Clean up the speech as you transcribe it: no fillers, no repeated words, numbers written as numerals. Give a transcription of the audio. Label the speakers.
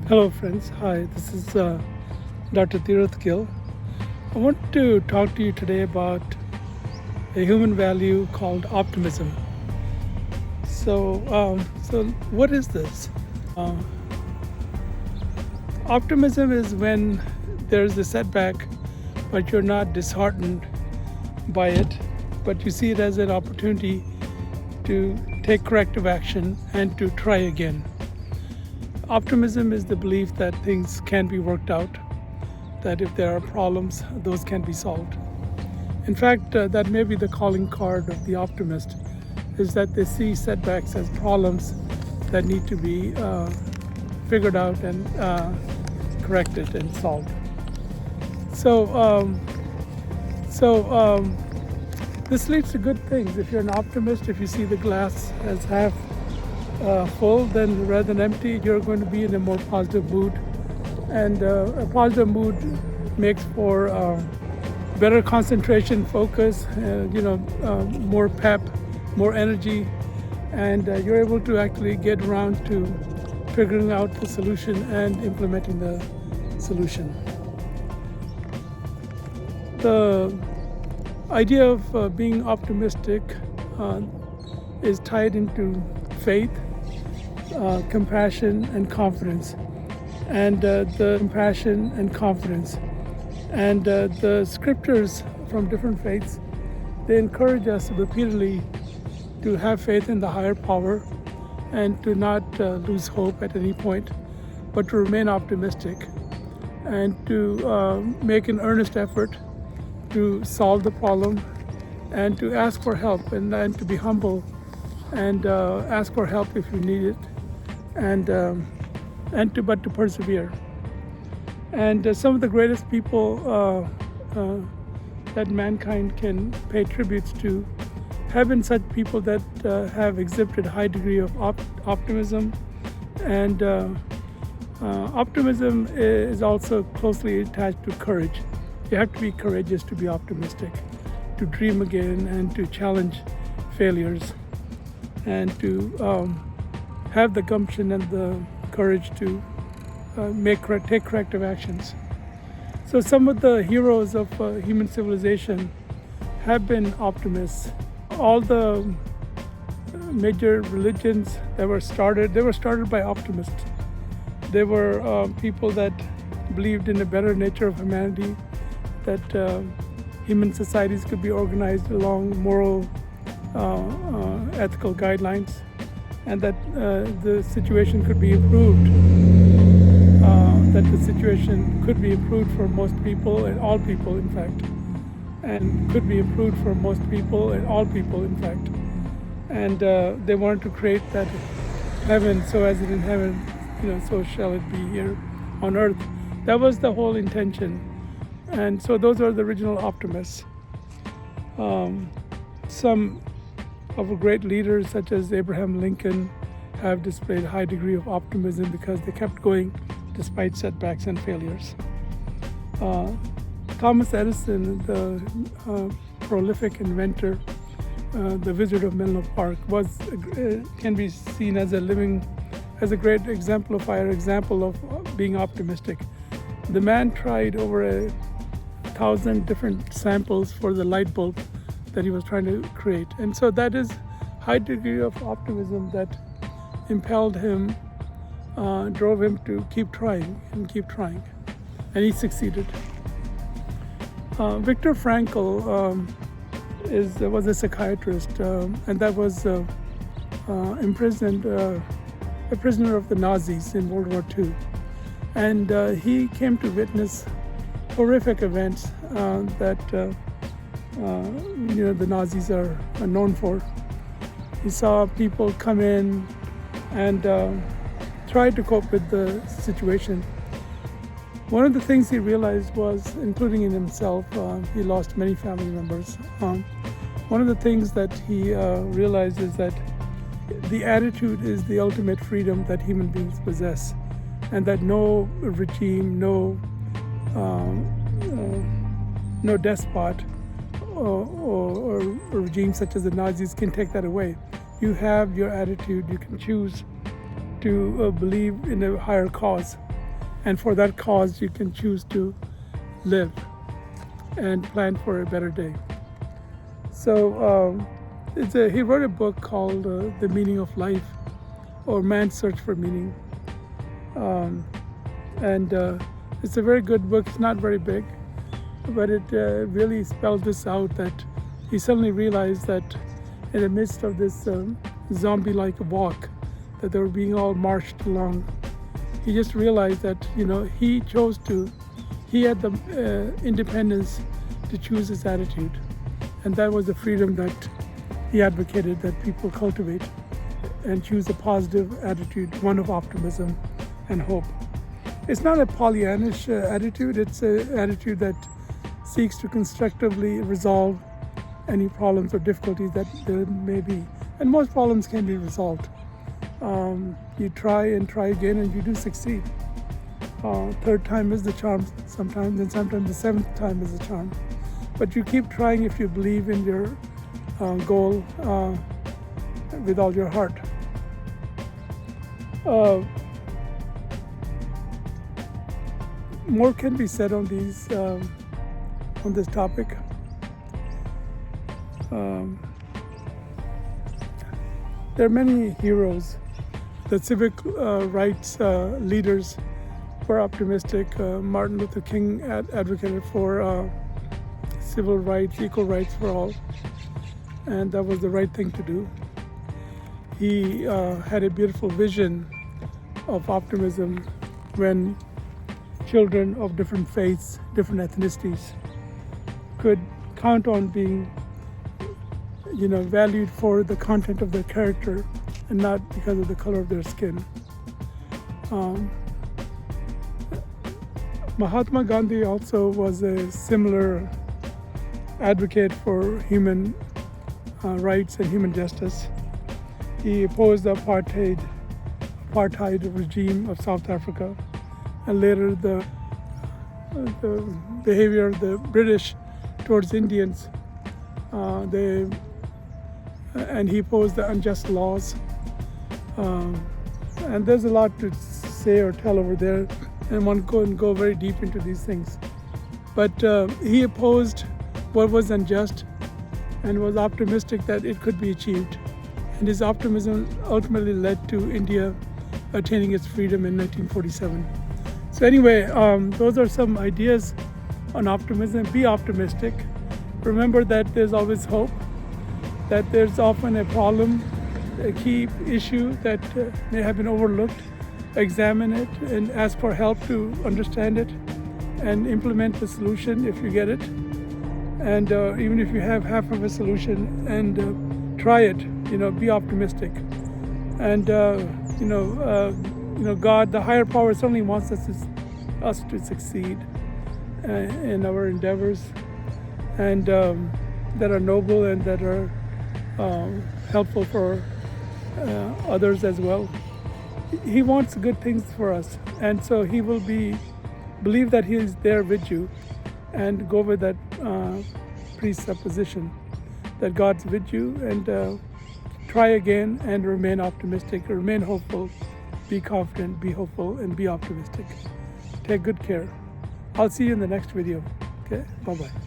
Speaker 1: Hello friends, hi, this is Dr. Tirath Gill. I want to talk to you today about a human value called optimism. So what is this? Uh, Optimism is when there's a setback, but you're not disheartened by it, but you see it as an opportunity to take corrective action and to try again. Optimism is the belief that things can be worked out, that if there are problems, those can be solved. In fact, that may be the calling card of the optimist, is that they see setbacks as problems that need to be figured out and corrected and solved. So this leads to good things. If you're an optimist, if you see the glass as half full, then rather than empty, you're going to be in a more positive mood. And a positive mood makes for better concentration, focus, more pep, more energy, and you're able to actually get around to figuring out the solution and implementing the solution. The idea of being optimistic is tied into faith, compassion, and confidence. And the compassion and confidence. And the scriptures from different faiths, they encourage us repeatedly to have faith in the higher power and to not lose hope at any point, but to remain optimistic and to make an earnest effort to solve the problem and to ask for help and to be humble and ask for help if you need it, but to persevere. And some of the greatest people that mankind can pay tributes to have been such people that have exhibited a high degree of optimism. And optimism is also closely attached to courage. You have to be courageous to be optimistic, to dream again and to challenge failures, and to have the gumption and the courage to take corrective actions. So some of the heroes of human civilization have been optimists. All the major religions that were started, they were started by optimists. They were people that believed in a better nature of humanity, that human societies could be organized along moral, ethical guidelines, and that the situation could be improved. That the situation could be improved for most people and all people, in fact, and could be improved for most people and all people, in fact. And they wanted to create that heaven, so as it in heaven, so shall it be here on earth. That was the whole intention. And so those are the original optimists. Some of our great leaders, such as Abraham Lincoln, have displayed a high degree of optimism because they kept going despite setbacks and failures. Thomas Edison, the prolific inventor, the Wizard of Menlo Park, can be seen as a great exemplifier, example of being optimistic. The man tried over 1,000 different samples for the light bulb that he was trying to create. And so that is high degree of optimism that impelled him, drove him to keep trying. And he succeeded. Viktor Frankl was a psychiatrist, and that was imprisoned, a prisoner of the Nazis in World War II. And he came to witness horrific events that the Nazis are known for. He saw people come in and tried to cope with the situation. One of the things he realized was, including in himself, he lost many family members. One of the things that he realized is that the attitude is the ultimate freedom that human beings possess, and that no regime, no despot or regime such as the Nazis can take that away. You have your attitude. You can choose to believe in a higher cause. And for that cause, you can choose to live and plan for a better day. So he wrote a book called The Meaning of Life, or Man's Search for Meaning. And it's a very good book. It's not very big, but it really spells this out, that he suddenly realized that in the midst of this zombie-like walk that they were being all marched along, he just realized that, he had the independence to choose his attitude. And that was the freedom that he advocated that people cultivate and choose a positive attitude, one of optimism and hope. It's not a Pollyannish attitude, it's an attitude that seeks to constructively resolve any problems or difficulties that there may be. And most problems can be resolved. You try and try again, and you do succeed. Third time is the charm sometimes, and sometimes the seventh time is the charm. But you keep trying if you believe in your goal with all your heart. More can be said on this topic. There are many heroes. The civil rights leaders were optimistic. Martin Luther King advocated for civil rights, equal rights for all, and that was the right thing to do. He had a beautiful vision of optimism when children of different faiths, different ethnicities could count on being valued for the content of their character and not because of the color of their skin. Mahatma Gandhi also was a similar advocate for human rights and human justice. He opposed the apartheid regime of South Africa, and later the behavior of the British towards Indians. And he opposed the unjust laws. And there's a lot to say or tell over there, and one can go very deep into these things. But he opposed what was unjust and was optimistic that it could be achieved. And his optimism ultimately led to India attaining its freedom in 1947. So anyway, those are some ideas on optimism. Be optimistic. Remember that there's always hope, that there's often a problem, a key issue that may have been overlooked. Examine it and ask for help to understand it and implement the solution if you get it. And even if you have half of a solution, and try it, be optimistic. And God, the higher power, certainly wants us to succeed in our endeavors, and that are noble and that are helpful for others as well. He wants good things for us, and so he will believe that he is there with you, and go with that presupposition that God's with you, and try again and remain optimistic, remain hopeful, be confident, be hopeful, and be optimistic. Take good care. I'll see you in the next video. Okay, bye-bye.